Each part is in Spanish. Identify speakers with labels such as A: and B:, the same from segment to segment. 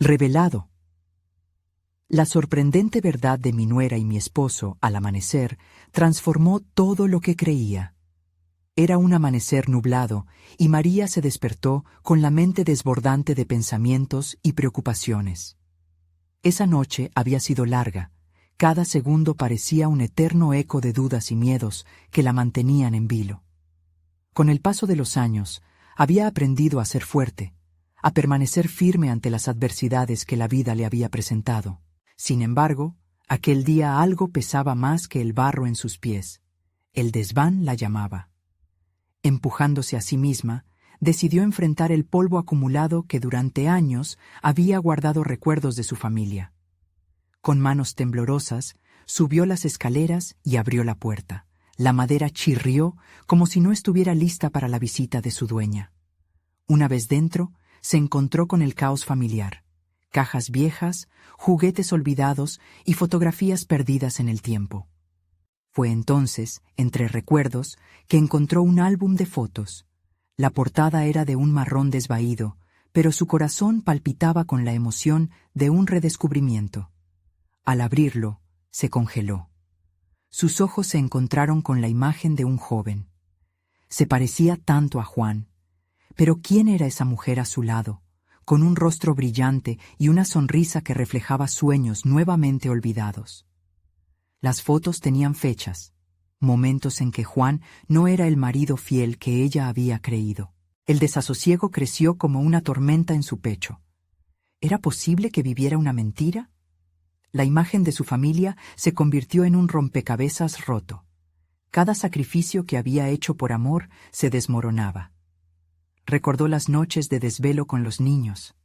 A: Revelado. La sorprendente verdad de mi nuera y mi esposo, al amanecer, transformó todo lo que creía. Era un amanecer nublado, y María se despertó con la mente desbordante de pensamientos y preocupaciones. Esa noche había sido larga. Cada segundo parecía un eterno eco de dudas y miedos que la mantenían en vilo. Con el paso de los años, había aprendido a ser fuerte, a permanecer firme ante las adversidades que la vida le había presentado. Sin embargo, aquel día algo pesaba más que el barro en sus pies. El desván la llamaba. Empujándose a sí misma, decidió enfrentar el polvo acumulado que durante años había guardado recuerdos de su familia. Con manos temblorosas, subió las escaleras y abrió la puerta. La madera chirrió como si no estuviera lista para la visita de su dueña. Una vez dentro, se encontró con el caos familiar. Cajas viejas, juguetes olvidados y fotografías perdidas en el tiempo. Fue entonces, entre recuerdos, que encontró un álbum de fotos. La portada era de un marrón desvaído, pero su corazón palpitaba con la emoción de un redescubrimiento. Al abrirlo, se congeló. Sus ojos se encontraron con la imagen de un joven. Se parecía tanto a Juan. Pero ¿quién era esa mujer a su lado, con un rostro brillante y una sonrisa que reflejaba sueños nuevamente olvidados? Las fotos tenían fechas, momentos en que Juan no era el marido fiel que ella había creído. El desasosiego creció como una tormenta en su pecho. ¿Era posible que viviera una mentira? La imagen de su familia se convirtió en un rompecabezas roto. Cada sacrificio que había hecho por amor se desmoronaba. Recordó las noches de desvelo con los niños,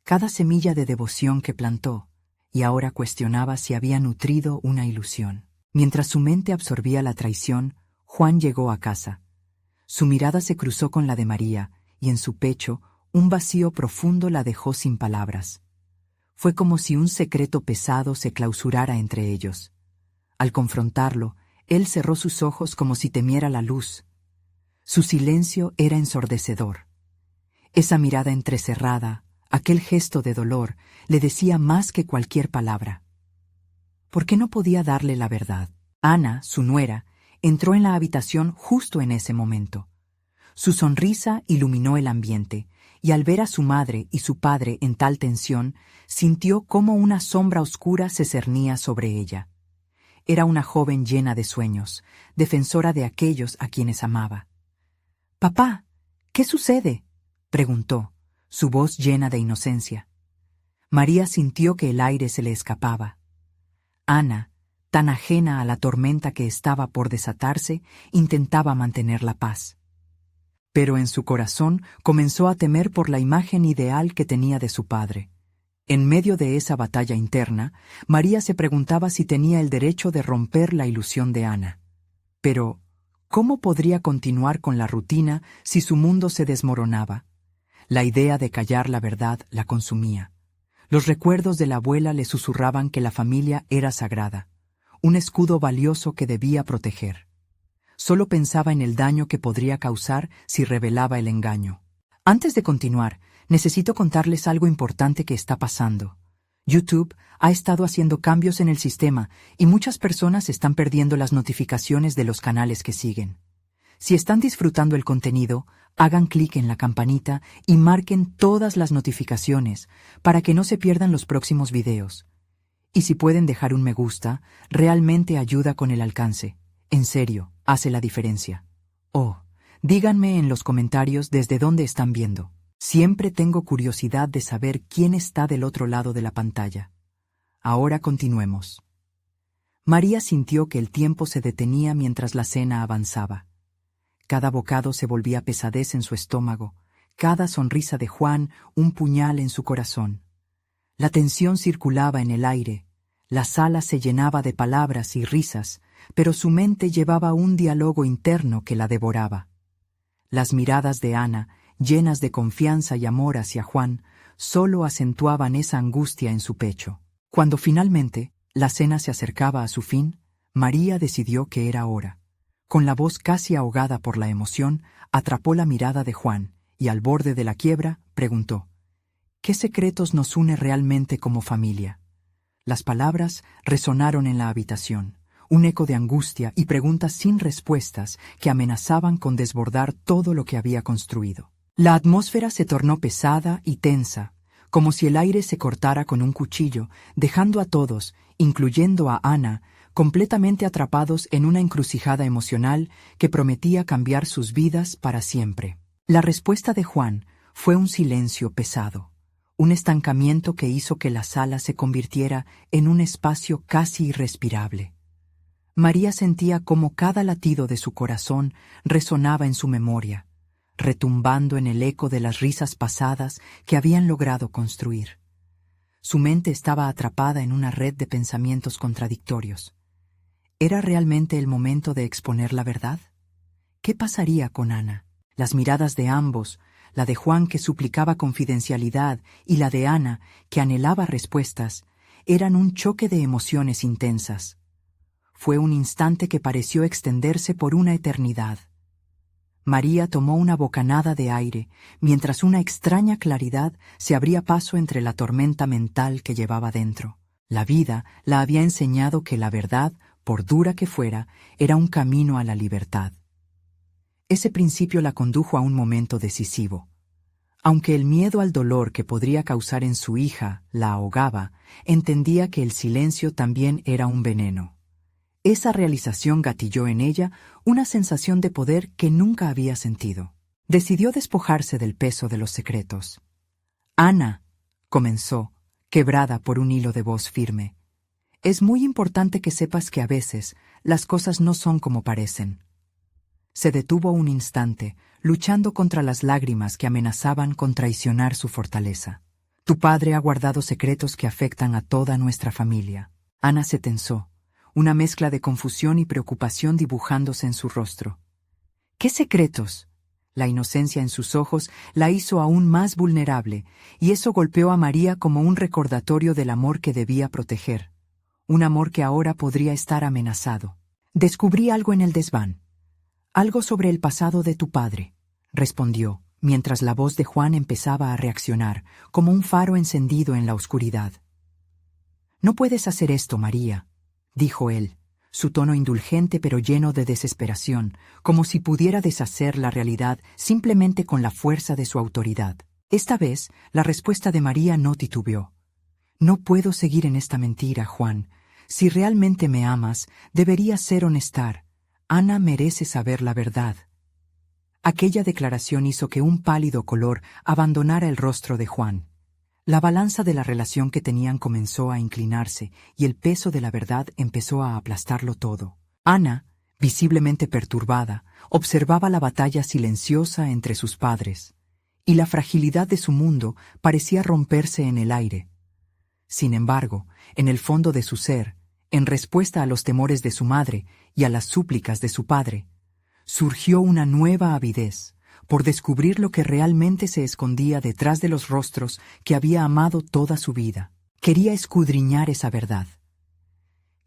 A: cada semilla de devoción que plantó, y ahora cuestionaba si había nutrido una ilusión. Mientras su mente absorbía la traición, Juan llegó a casa. Su mirada se cruzó con la de María, y en su pecho, un vacío profundo la dejó sin palabras. Fue como si un secreto pesado se clausurara entre ellos. Al confrontarlo, él cerró sus ojos como si temiera la luz. Su silencio era ensordecedor. Esa mirada entrecerrada, aquel gesto de dolor, le decía más que cualquier palabra. ¿Por qué no podía darle la verdad? Ana, su nuera, entró en la habitación justo en ese momento. Su sonrisa iluminó el ambiente, y al ver a su madre y su padre en tal tensión, sintió cómo una sombra oscura se cernía sobre ella. Era una joven llena de sueños, defensora de aquellos a quienes amaba. «Papá, ¿qué sucede?», preguntó, su voz llena de inocencia. María sintió que el aire se le escapaba. Ana, tan ajena a la tormenta que estaba por desatarse, intentaba mantener la paz. Pero en su corazón comenzó a temer por la imagen ideal que tenía de su padre. En medio de esa batalla interna, María se preguntaba si tenía el derecho de romper la ilusión de Ana. Pero, ¿cómo podría continuar con la rutina si su mundo se desmoronaba? La idea de callar la verdad la consumía. Los recuerdos de la abuela le susurraban que la familia era sagrada, un escudo valioso que debía proteger. Solo pensaba en el daño que podría causar si revelaba el engaño. Antes de continuar, necesito contarles algo importante que está pasando. YouTube ha estado haciendo cambios en el sistema y muchas personas están perdiendo las notificaciones de los canales que siguen. Si están disfrutando el contenido, hagan clic en la campanita y marquen todas las notificaciones para que no se pierdan los próximos videos. Y si pueden dejar un me gusta, realmente ayuda con el alcance. En serio, hace la diferencia. Oh, díganme en los comentarios desde dónde están viendo. Siempre tengo curiosidad de saber quién está del otro lado de la pantalla. Ahora continuemos. María sintió que el tiempo se detenía mientras la cena avanzaba. Cada bocado se volvía pesadez en su estómago, cada sonrisa de Juan un puñal en su corazón. La tensión circulaba en el aire, la sala se llenaba de palabras y risas, pero su mente llevaba un diálogo interno que la devoraba. Las miradas de Ana, llenas de confianza y amor hacia Juan, solo acentuaban esa angustia en su pecho. Cuando finalmente la cena se acercaba a su fin, María decidió que era hora. Con la voz casi ahogada por la emoción, atrapó la mirada de Juan y, al borde de la quiebra, preguntó: ¿Qué secretos nos une realmente como familia? Las palabras resonaron en la habitación, un eco de angustia y preguntas sin respuestas que amenazaban con desbordar todo lo que había construido. La atmósfera se tornó pesada y tensa, como si el aire se cortara con un cuchillo, dejando a todos, incluyendo a Ana, completamente atrapados en una encrucijada emocional que prometía cambiar sus vidas para siempre. La respuesta de Juan fue un silencio pesado, un estancamiento que hizo que la sala se convirtiera en un espacio casi irrespirable. María sentía cómo cada latido de su corazón resonaba en su memoria, retumbando en el eco de las risas pasadas que habían logrado construir. Su mente estaba atrapada en una red de pensamientos contradictorios. ¿Era realmente el momento de exponer la verdad? ¿Qué pasaría con Ana? Las miradas de ambos, la de Juan que suplicaba confidencialidad y la de Ana que anhelaba respuestas, eran un choque de emociones intensas. Fue un instante que pareció extenderse por una eternidad. María tomó una bocanada de aire, mientras una extraña claridad se abría paso entre la tormenta mental que llevaba dentro. La vida la había enseñado que la verdad, por dura que fuera, era un camino a la libertad. Ese principio la condujo a un momento decisivo. Aunque el miedo al dolor que podría causar en su hija la ahogaba, entendía que el silencio también era un veneno. Esa realización gatilló en ella una sensación de poder que nunca había sentido. Decidió despojarse del peso de los secretos. «Ana», comenzó, quebrada por un hilo de voz firme, «es muy importante que sepas que a veces las cosas no son como parecen». Se detuvo un instante, luchando contra las lágrimas que amenazaban con traicionar su fortaleza. «Tu padre ha guardado secretos que afectan a toda nuestra familia». Ana se tensó, una mezcla de confusión y preocupación dibujándose en su rostro. «¿Qué secretos?». La inocencia en sus ojos la hizo aún más vulnerable, y eso golpeó a María como un recordatorio del amor que debía proteger. Un amor que ahora podría estar amenazado. «Descubrí algo en el desván. Algo sobre el pasado de tu padre», respondió, mientras la voz de Juan empezaba a reaccionar, como un faro encendido en la oscuridad. «No puedes hacer esto, María», dijo él, su tono indulgente pero lleno de desesperación, como si pudiera deshacer la realidad simplemente con la fuerza de su autoridad. Esta vez, la respuesta de María no titubeó. «No puedo seguir en esta mentira, Juan. Si realmente me amas, deberías ser honestar. Ana merece saber la verdad». Aquella declaración hizo que un pálido color abandonara el rostro de Juan. La balanza de la relación que tenían comenzó a inclinarse y el peso de la verdad empezó a aplastarlo todo. Ana, visiblemente perturbada, observaba la batalla silenciosa entre sus padres, y la fragilidad de su mundo parecía romperse en el aire. Sin embargo, en el fondo de su ser, en respuesta a los temores de su madre y a las súplicas de su padre, surgió una nueva avidez por descubrir lo que realmente se escondía detrás de los rostros que había amado toda su vida. Quería escudriñar esa verdad.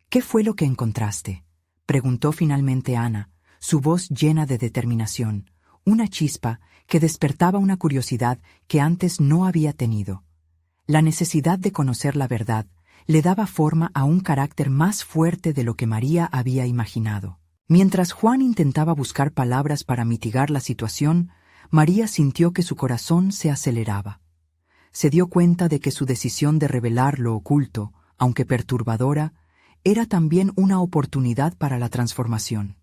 A: «¿Qué fue lo que encontraste?», preguntó finalmente Ana, su voz llena de determinación, una chispa que despertaba una curiosidad que antes no había tenido. La necesidad de conocer la verdad le daba forma a un carácter más fuerte de lo que María había imaginado. Mientras Juan intentaba buscar palabras para mitigar la situación, María sintió que su corazón se aceleraba. Se dio cuenta de que su decisión de revelar lo oculto, aunque perturbadora, era también una oportunidad para la transformación.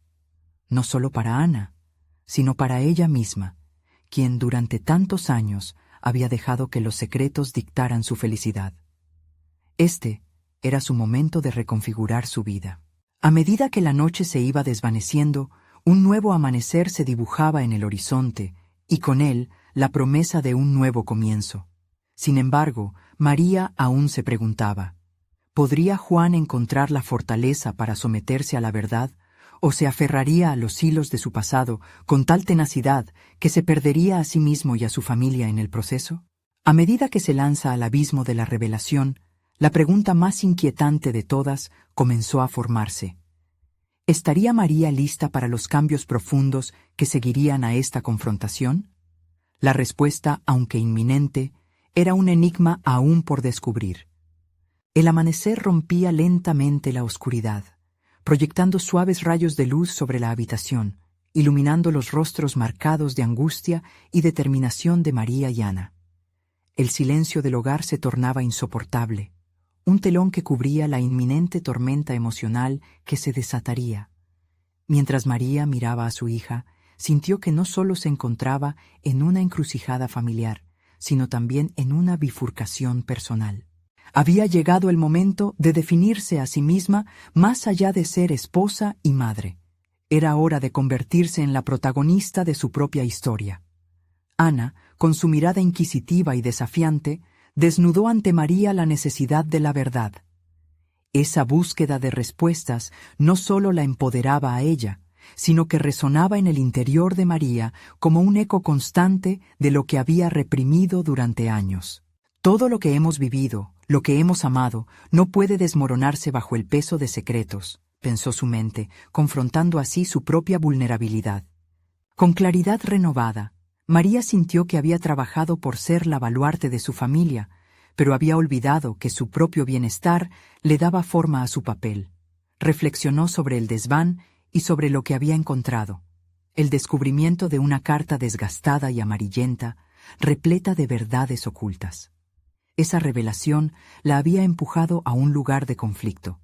A: No solo para Ana, sino para ella misma, quien durante tantos años había dejado que los secretos dictaran su felicidad. Este era su momento de reconfigurar su vida. A medida que la noche se iba desvaneciendo, un nuevo amanecer se dibujaba en el horizonte, y con él la promesa de un nuevo comienzo. Sin embargo, María aún se preguntaba, ¿podría Juan encontrar la fortaleza para someterse a la verdad, o se aferraría a los hilos de su pasado con tal tenacidad que se perdería a sí mismo y a su familia en el proceso? A medida que se lanza al abismo de la revelación, la pregunta más inquietante de todas comenzó a formarse. ¿Estaría María lista para los cambios profundos que seguirían a esta confrontación? La respuesta, aunque inminente, era un enigma aún por descubrir. El amanecer rompía lentamente la oscuridad, proyectando suaves rayos de luz sobre la habitación, iluminando los rostros marcados de angustia y determinación de María y Ana. El silencio del hogar se tornaba insoportable, un telón que cubría la inminente tormenta emocional que se desataría. Mientras María miraba a su hija, sintió que no solo se encontraba en una encrucijada familiar, sino también en una bifurcación personal. Había llegado el momento de definirse a sí misma más allá de ser esposa y madre. Era hora de convertirse en la protagonista de su propia historia. Ana, con su mirada inquisitiva y desafiante, desnudó ante María la necesidad de la verdad. Esa búsqueda de respuestas no solo la empoderaba a ella, sino que resonaba en el interior de María como un eco constante de lo que había reprimido durante años. Todo lo que hemos vivido, lo que hemos amado, no puede desmoronarse bajo el peso de secretos, pensó su mente, confrontando así su propia vulnerabilidad. Con claridad renovada, María sintió que había trabajado por ser la baluarte de su familia, pero había olvidado que su propio bienestar le daba forma a su papel. Reflexionó sobre el desván y sobre lo que había encontrado. El descubrimiento de una carta desgastada y amarillenta, repleta de verdades ocultas. Esa revelación la había empujado a un lugar de conflicto,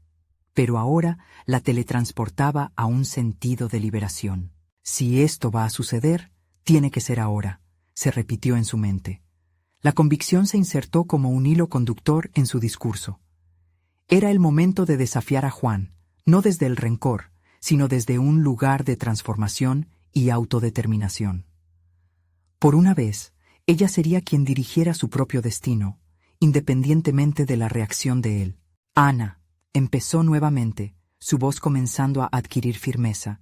A: pero ahora la teletransportaba a un sentido de liberación. Si esto va a suceder, tiene que ser ahora, se repitió en su mente. La convicción se insertó como un hilo conductor en su discurso. Era el momento de desafiar a Juan, no desde el rencor, sino desde un lugar de transformación y autodeterminación. Por una vez, ella sería quien dirigiera su propio destino, independientemente de la reacción de él. Ana, empezó nuevamente, su voz comenzando a adquirir firmeza.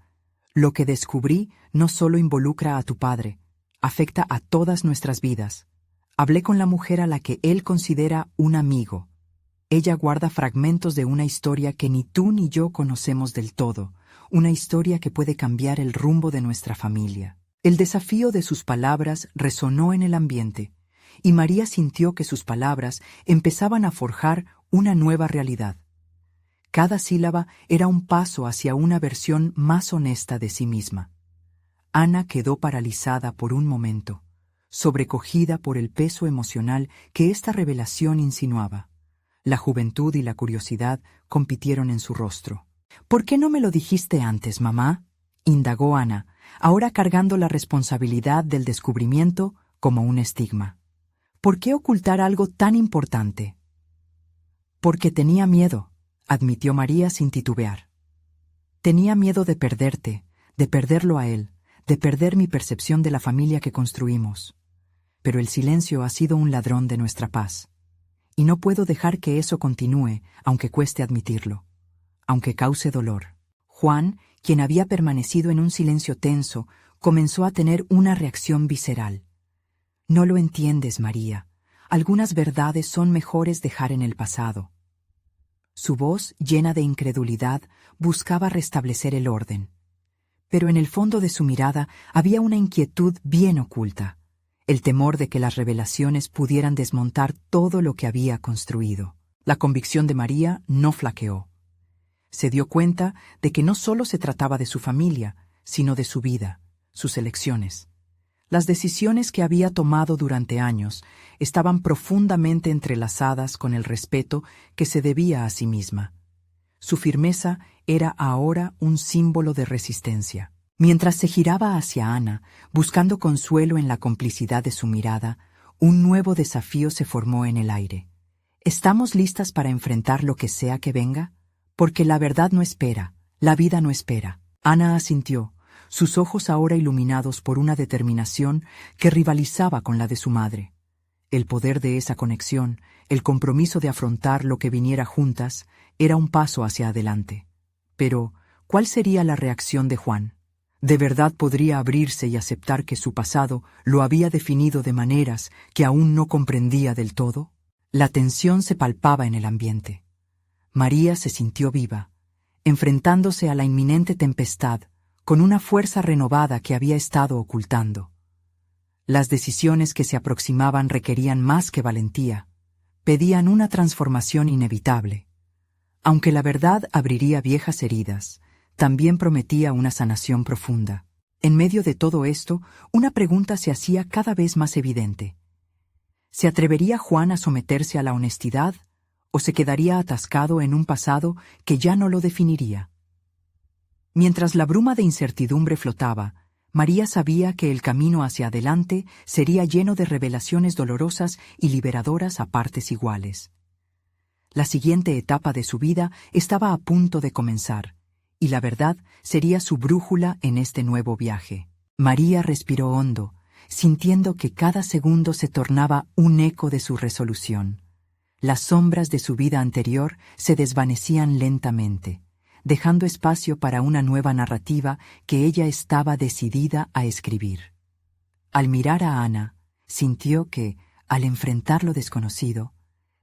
A: Lo que descubrí no solo involucra a tu padre, afecta a todas nuestras vidas. Hablé con la mujer a la que él considera un amigo. Ella guarda fragmentos de una historia que ni tú ni yo conocemos del todo, una historia que puede cambiar el rumbo de nuestra familia. El desafío de sus palabras resonó en el ambiente, y María sintió que sus palabras empezaban a forjar una nueva realidad. Cada sílaba era un paso hacia una versión más honesta de sí misma. Ana quedó paralizada por un momento, sobrecogida por el peso emocional que esta revelación insinuaba. La juventud y la curiosidad compitieron en su rostro. «¿Por qué no me lo dijiste antes, mamá?», indagó Ana, ahora cargando la responsabilidad del descubrimiento como un estigma. «¿Por qué ocultar algo tan importante?». «Porque tenía miedo», admitió María sin titubear. «Tenía miedo de perderte, de perderlo a él, de perder mi percepción de la familia que construimos. Pero el silencio ha sido un ladrón de nuestra paz. Y no puedo dejar que eso continúe, aunque cueste admitirlo, aunque cause dolor». Juan, quien había permanecido en un silencio tenso, comenzó a tener una reacción visceral. «No lo entiendes, María. Algunas verdades son mejores dejar en el pasado». Su voz, llena de incredulidad, buscaba restablecer el orden. Pero en el fondo de su mirada había una inquietud bien oculta, el temor de que las revelaciones pudieran desmontar todo lo que había construido. La convicción de María no flaqueó. Se dio cuenta de que no solo se trataba de su familia, sino de su vida, sus elecciones. Las decisiones que había tomado durante años estaban profundamente entrelazadas con el respeto que se debía a sí misma. Su firmeza era ahora un símbolo de resistencia. Mientras se giraba hacia Ana, buscando consuelo en la complicidad de su mirada, un nuevo desafío se formó en el aire. ¿Estamos listas para enfrentar lo que sea que venga? Porque la verdad no espera, la vida no espera. Ana asintió, sus ojos ahora iluminados por una determinación que rivalizaba con la de su madre. El poder de esa conexión, el compromiso de afrontar lo que viniera juntas, era un paso hacia adelante. Pero, ¿cuál sería la reacción de Juan? ¿De verdad podría abrirse y aceptar que su pasado lo había definido de maneras que aún no comprendía del todo? La tensión se palpaba en el ambiente. María se sintió viva, enfrentándose a la inminente tempestad, con una fuerza renovada que había estado ocultando. Las decisiones que se aproximaban requerían más que valentía, pedían una transformación inevitable. Aunque la verdad abriría viejas heridas, también prometía una sanación profunda. En medio de todo esto, una pregunta se hacía cada vez más evidente. ¿Se atrevería Juan a someterse a la honestidad o se quedaría atascado en un pasado que ya no lo definiría? Mientras la bruma de incertidumbre flotaba, María sabía que el camino hacia adelante sería lleno de revelaciones dolorosas y liberadoras a partes iguales. La siguiente etapa de su vida estaba a punto de comenzar, y la verdad sería su brújula en este nuevo viaje. María respiró hondo, sintiendo que cada segundo se tornaba un eco de su resolución. Las sombras de su vida anterior se desvanecían lentamente, dejando espacio para una nueva narrativa que ella estaba decidida a escribir. Al mirar a Ana, sintió que, al enfrentar lo desconocido,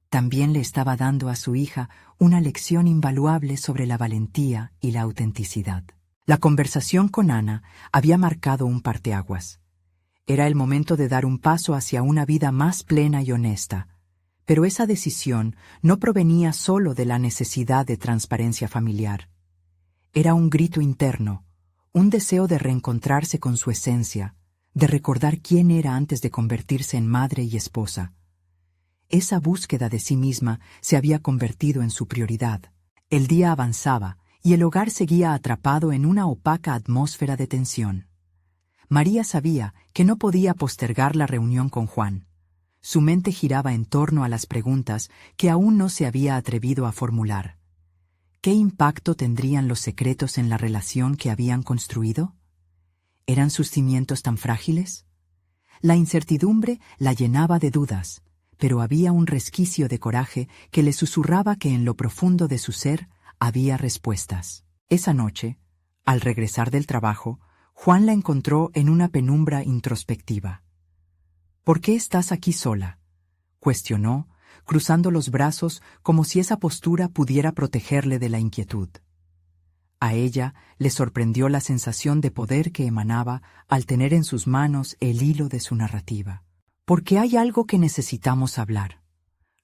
A: también le estaba dando a su hija una lección invaluable sobre la valentía y la autenticidad. La conversación con Ana había marcado un parteaguas. Era el momento de dar un paso hacia una vida más plena y honesta, pero esa decisión no provenía solo de la necesidad de transparencia familiar. Era un grito interno, un deseo de reencontrarse con su esencia, de recordar quién era antes de convertirse en madre y esposa. Esa búsqueda de sí misma se había convertido en su prioridad. El día avanzaba y el hogar seguía atrapado en una opaca atmósfera de tensión. María sabía que no podía postergar la reunión con Juan. Su mente giraba en torno a las preguntas que aún no se había atrevido a formular. ¿Qué impacto tendrían los secretos en la relación que habían construido? ¿Eran sus cimientos tan frágiles? La incertidumbre la llenaba de dudas, pero había un resquicio de coraje que le susurraba que en lo profundo de su ser había respuestas. Esa noche, al regresar del trabajo, Juan la encontró en una penumbra introspectiva. ¿Por qué estás aquí sola?, cuestionó, cruzando los brazos como si esa postura pudiera protegerle de la inquietud. A ella le sorprendió la sensación de poder que emanaba al tener en sus manos el hilo de su narrativa. «Porque hay algo que necesitamos hablar»,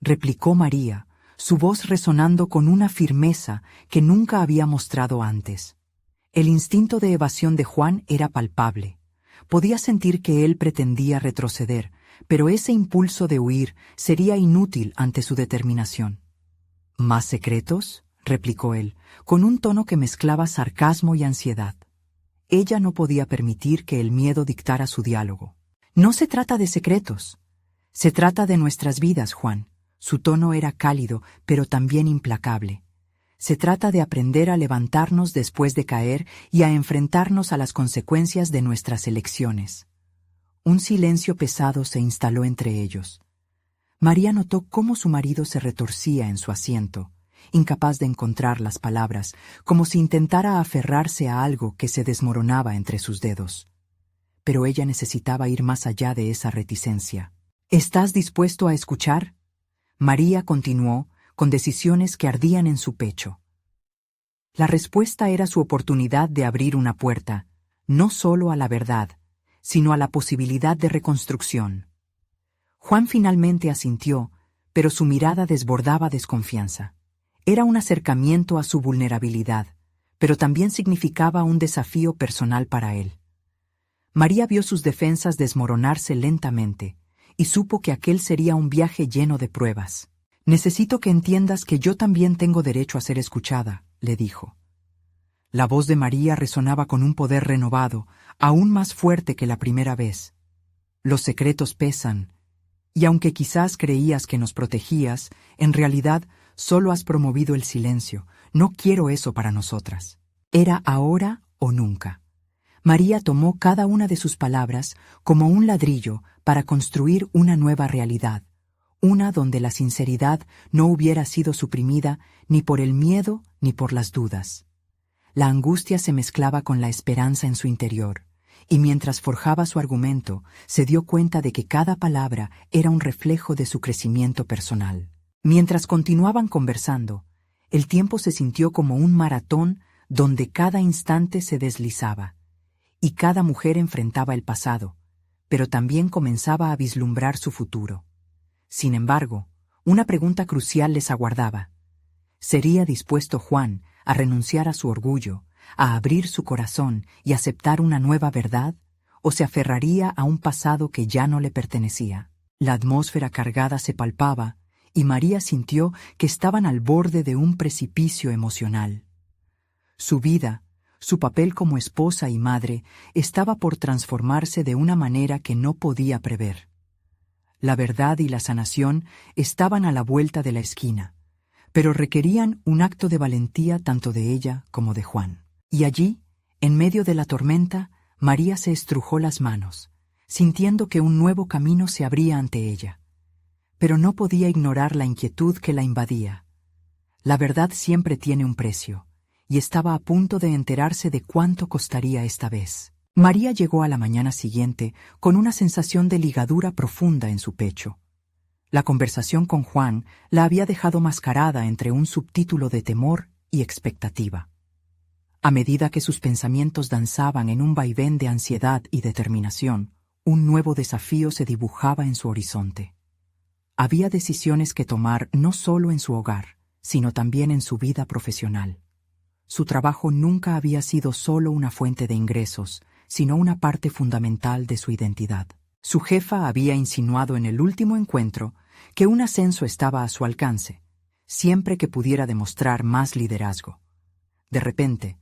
A: replicó María, su voz resonando con una firmeza que nunca había mostrado antes. El instinto de evasión de Juan era palpable. Podía sentir que él pretendía retroceder, pero ese impulso de huir sería inútil ante su determinación. «¿Más secretos?», replicó él, con un tono que mezclaba sarcasmo y ansiedad. Ella no podía permitir que el miedo dictara su diálogo. «No se trata de secretos. Se trata de nuestras vidas, Juan». Su tono era cálido, pero también implacable. Se trata de aprender a levantarnos después de caer y a enfrentarnos a las consecuencias de nuestras elecciones. Un silencio pesado se instaló entre ellos. María notó cómo su marido se retorcía en su asiento, incapaz de encontrar las palabras, como si intentara aferrarse a algo que se desmoronaba entre sus dedos. Pero ella necesitaba ir más allá de esa reticencia. «¿Estás dispuesto a escuchar?», María continuó, con decisiones que ardían en su pecho. La respuesta era su oportunidad de abrir una puerta, no solo a la verdad, sino a la posibilidad de reconstrucción. Juan finalmente asintió, pero su mirada desbordaba desconfianza. Era un acercamiento a su vulnerabilidad, pero también significaba un desafío personal para él. María vio sus defensas desmoronarse lentamente, y supo que aquel sería un viaje lleno de pruebas. «Necesito que entiendas que yo también tengo derecho a ser escuchada», le dijo. La voz de María resonaba con un poder renovado, aún más fuerte que la primera vez. «Los secretos pesan, y aunque quizás creías que nos protegías, en realidad solo has promovido el silencio. No quiero eso para nosotras». Era ahora o nunca. María tomó cada una de sus palabras como un ladrillo para construir una nueva realidad, una donde la sinceridad no hubiera sido suprimida ni por el miedo ni por las dudas. La angustia se mezclaba con la esperanza en su interior, y mientras forjaba su argumento, se dio cuenta de que cada palabra era un reflejo de su crecimiento personal. Mientras continuaban conversando, el tiempo se sintió como un maratón donde cada instante se deslizaba, y cada mujer enfrentaba el pasado, pero también comenzaba a vislumbrar su futuro. Sin embargo, una pregunta crucial les aguardaba. ¿Sería dispuesto Juan a renunciar a su orgullo, a abrir su corazón y aceptar una nueva verdad, o se aferraría a un pasado que ya no le pertenecía? La atmósfera cargada se palpaba, y María sintió que estaban al borde de un precipicio emocional. Su vida, su papel como esposa y madre, estaba por transformarse de una manera que no podía prever. La verdad y la sanación estaban a la vuelta de la esquina, pero requerían un acto de valentía tanto de ella como de Juan. Y allí, en medio de la tormenta, María se estrujó las manos, sintiendo que un nuevo camino se abría ante ella. Pero no podía ignorar la inquietud que la invadía. La verdad siempre tiene un precio, y estaba a punto de enterarse de cuánto costaría esta vez. María llegó a la mañana siguiente con una sensación de ligadura profunda en su pecho. La conversación con Juan la había dejado mascarada entre un subtítulo de temor y expectativa. A medida que sus pensamientos danzaban en un vaivén de ansiedad y determinación, un nuevo desafío se dibujaba en su horizonte. Había decisiones que tomar no solo en su hogar, sino también en su vida profesional. Su trabajo nunca había sido solo una fuente de ingresos, sino una parte fundamental de su identidad. Su jefa había insinuado en el último encuentro que un ascenso estaba a su alcance, siempre que pudiera demostrar más liderazgo. De repente,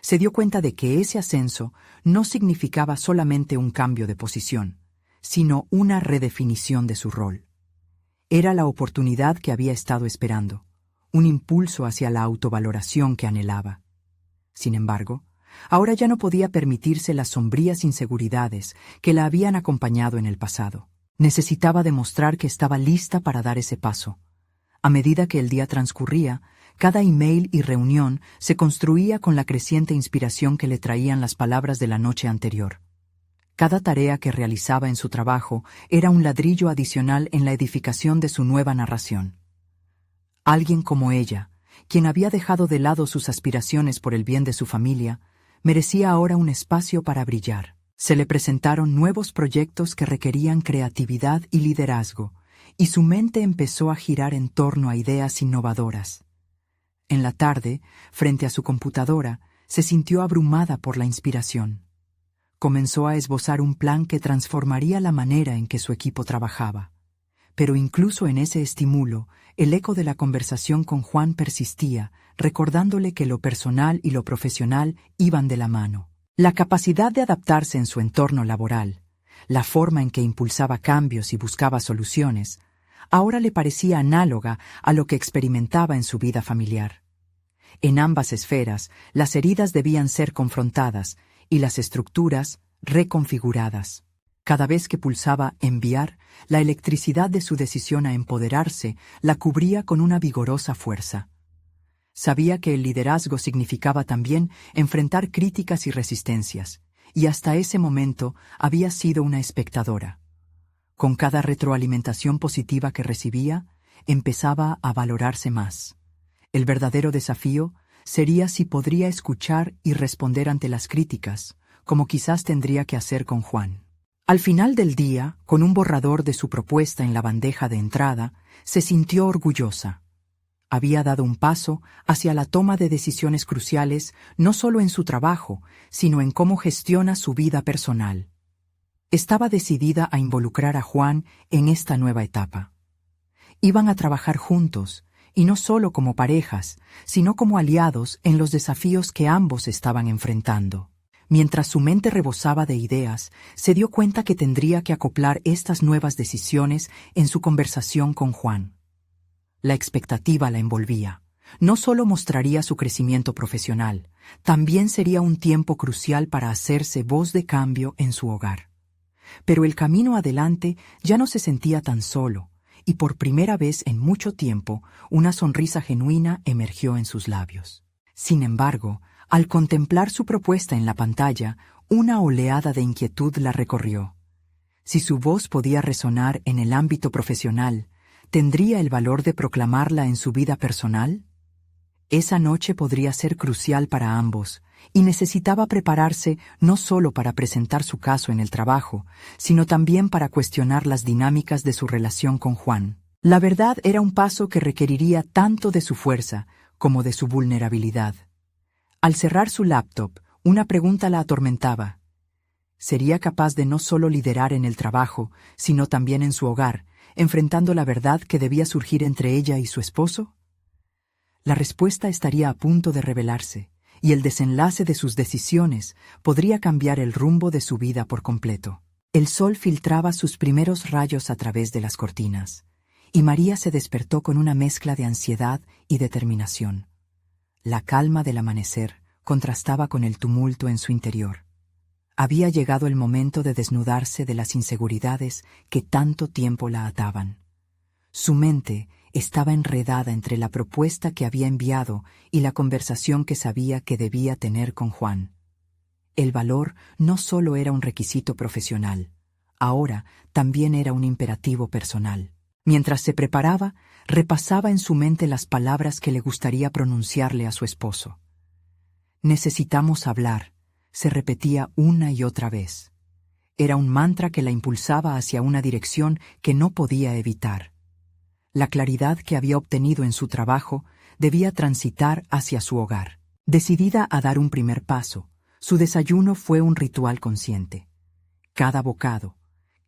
A: se dio cuenta de que ese ascenso no significaba solamente un cambio de posición, sino una redefinición de su rol. Era la oportunidad que había estado esperando, un impulso hacia la autovaloración que anhelaba. Sin embargo, ahora ya no podía permitirse las sombrías inseguridades que la habían acompañado en el pasado. Necesitaba demostrar que estaba lista para dar ese paso. A medida que el día transcurría, cada email y reunión se construía con la creciente inspiración que le traían las palabras de la noche anterior. Cada tarea que realizaba en su trabajo era un ladrillo adicional en la edificación de su nueva narración. Alguien como ella, quien había dejado de lado sus aspiraciones por el bien de su familia, merecía ahora un espacio para brillar. Se le presentaron nuevos proyectos que requerían creatividad y liderazgo, y su mente empezó a girar en torno a ideas innovadoras. En la tarde, frente a su computadora, se sintió abrumada por la inspiración. Comenzó a esbozar un plan que transformaría la manera en que su equipo trabajaba. Pero incluso en ese estímulo, el eco de la conversación con Juan persistía, recordándole que lo personal y lo profesional iban de la mano. La capacidad de adaptarse en su entorno laboral, la forma en que impulsaba cambios y buscaba soluciones, ahora le parecía análoga a lo que experimentaba en su vida familiar. En ambas esferas, las heridas debían ser confrontadas y las estructuras reconfiguradas. Cada vez que pulsaba enviar, la electricidad de su decisión a empoderarse la cubría con una vigorosa fuerza. Sabía que el liderazgo significaba también enfrentar críticas y resistencias, y hasta ese momento había sido una espectadora. Con cada retroalimentación positiva que recibía, empezaba a valorarse más. El verdadero desafío sería si podría escuchar y responder ante las críticas, como quizás tendría que hacer con Juan. Al final del día, con un borrador de su propuesta en la bandeja de entrada, se sintió orgullosa. Había dado un paso hacia la toma de decisiones cruciales no solo en su trabajo, sino en cómo gestiona su vida personal. Estaba decidida a involucrar a Juan en esta nueva etapa. Iban a trabajar juntos, y no solo como parejas, sino como aliados en los desafíos que ambos estaban enfrentando. Mientras su mente rebosaba de ideas, se dio cuenta que tendría que acoplar estas nuevas decisiones en su conversación con Juan. La expectativa la envolvía. No solo mostraría su crecimiento profesional, también sería un tiempo crucial para hacerse voz de cambio en su hogar. Pero el camino adelante ya no se sentía tan solo, y por primera vez en mucho tiempo, una sonrisa genuina emergió en sus labios. Sin embargo, al contemplar su propuesta en la pantalla, una oleada de inquietud la recorrió. Si su voz podía resonar en el ámbito profesional, ¿tendría el valor de proclamarla en su vida personal? Esa noche podría ser crucial para ambos, y necesitaba prepararse no solo para presentar su caso en el trabajo, sino también para cuestionar las dinámicas de su relación con Juan. La verdad era un paso que requeriría tanto de su fuerza como de su vulnerabilidad. Al cerrar su laptop, una pregunta la atormentaba. ¿Sería capaz de no solo liderar en el trabajo, sino también en su hogar, enfrentando la verdad que debía surgir entre ella y su esposo? La respuesta estaría a punto de revelarse, y el desenlace de sus decisiones podría cambiar el rumbo de su vida por completo. El sol filtraba sus primeros rayos a través de las cortinas, y María se despertó con una mezcla de ansiedad y determinación. La calma del amanecer contrastaba con el tumulto en su interior. Había llegado el momento de desnudarse de las inseguridades que tanto tiempo la ataban. Su mente estaba enredada entre la propuesta que había enviado y la conversación que sabía que debía tener con Juan. El valor no solo era un requisito profesional, ahora también era un imperativo personal. Mientras se preparaba, repasaba en su mente las palabras que le gustaría pronunciarle a su esposo. «Necesitamos hablar», se repetía una y otra vez. Era un mantra que la impulsaba hacia una dirección que no podía evitar. La claridad que había obtenido en su trabajo debía transitar hacia su hogar. Decidida a dar un primer paso, su desayuno fue un ritual consciente. Cada bocado,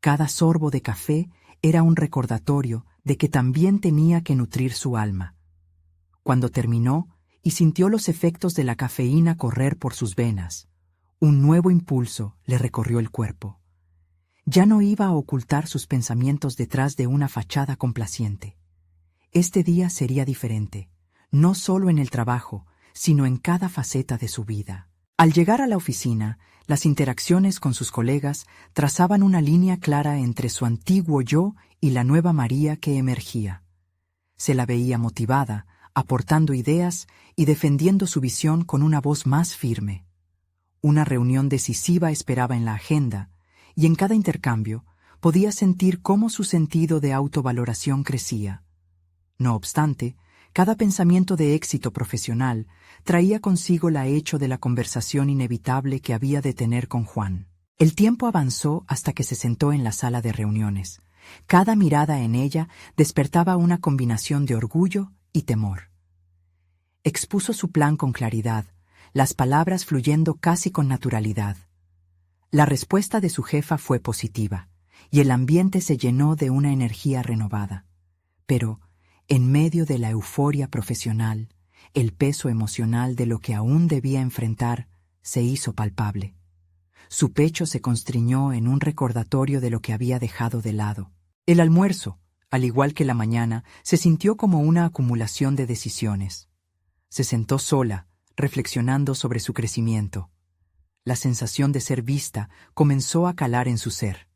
A: cada sorbo de café era un recordatorio de que también tenía que nutrir su alma. Cuando terminó y sintió los efectos de la cafeína correr por sus venas, un nuevo impulso le recorrió el cuerpo. Ya no iba a ocultar sus pensamientos detrás de una fachada complaciente. Este día sería diferente, no solo en el trabajo, sino en cada faceta de su vida. Al llegar a la oficina, las interacciones con sus colegas trazaban una línea clara entre su antiguo yo y la nueva María que emergía. Se la veía motivada, aportando ideas y defendiendo su visión con una voz más firme. Una reunión decisiva esperaba en la agenda, y en cada intercambio podía sentir cómo su sentido de autovaloración crecía. No obstante, cada pensamiento de éxito profesional traía consigo la hecho de la conversación inevitable que había de tener con Juan. El tiempo avanzó hasta que se sentó en la sala de reuniones. Cada mirada en ella despertaba una combinación de orgullo y temor. Expuso su plan con claridad, las palabras fluyendo casi con naturalidad. La respuesta de su jefa fue positiva, y el ambiente se llenó de una energía renovada. Pero, en medio de la euforia profesional, el peso emocional de lo que aún debía enfrentar se hizo palpable. Su pecho se constriñó en un recordatorio de lo que había dejado de lado. El almuerzo, al igual que la mañana, se sintió como una acumulación de decisiones. Se sentó sola, reflexionando sobre su crecimiento. La sensación de ser vista comenzó a calar en su ser.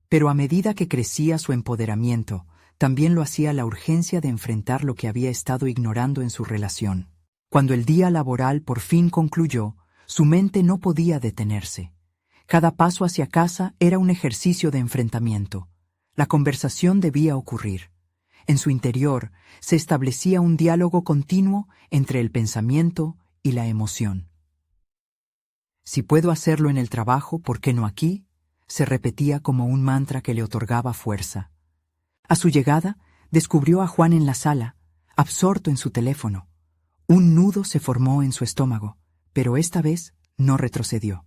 A: Pero a medida que crecía su empoderamiento, también lo hacía la urgencia de enfrentar lo que había estado ignorando en su relación. Cuando el día laboral por fin concluyó, su mente no podía detenerse. Cada paso hacia casa era un ejercicio de enfrentamiento. La conversación debía ocurrir. En su interior se establecía un diálogo continuo entre el pensamiento y la emoción. «Si puedo hacerlo en el trabajo, ¿por qué no aquí?», se repetía como un mantra que le otorgaba fuerza. A su llegada, descubrió a Juan en la sala, absorto en su teléfono. Un nudo se formó en su estómago, pero esta vez no retrocedió.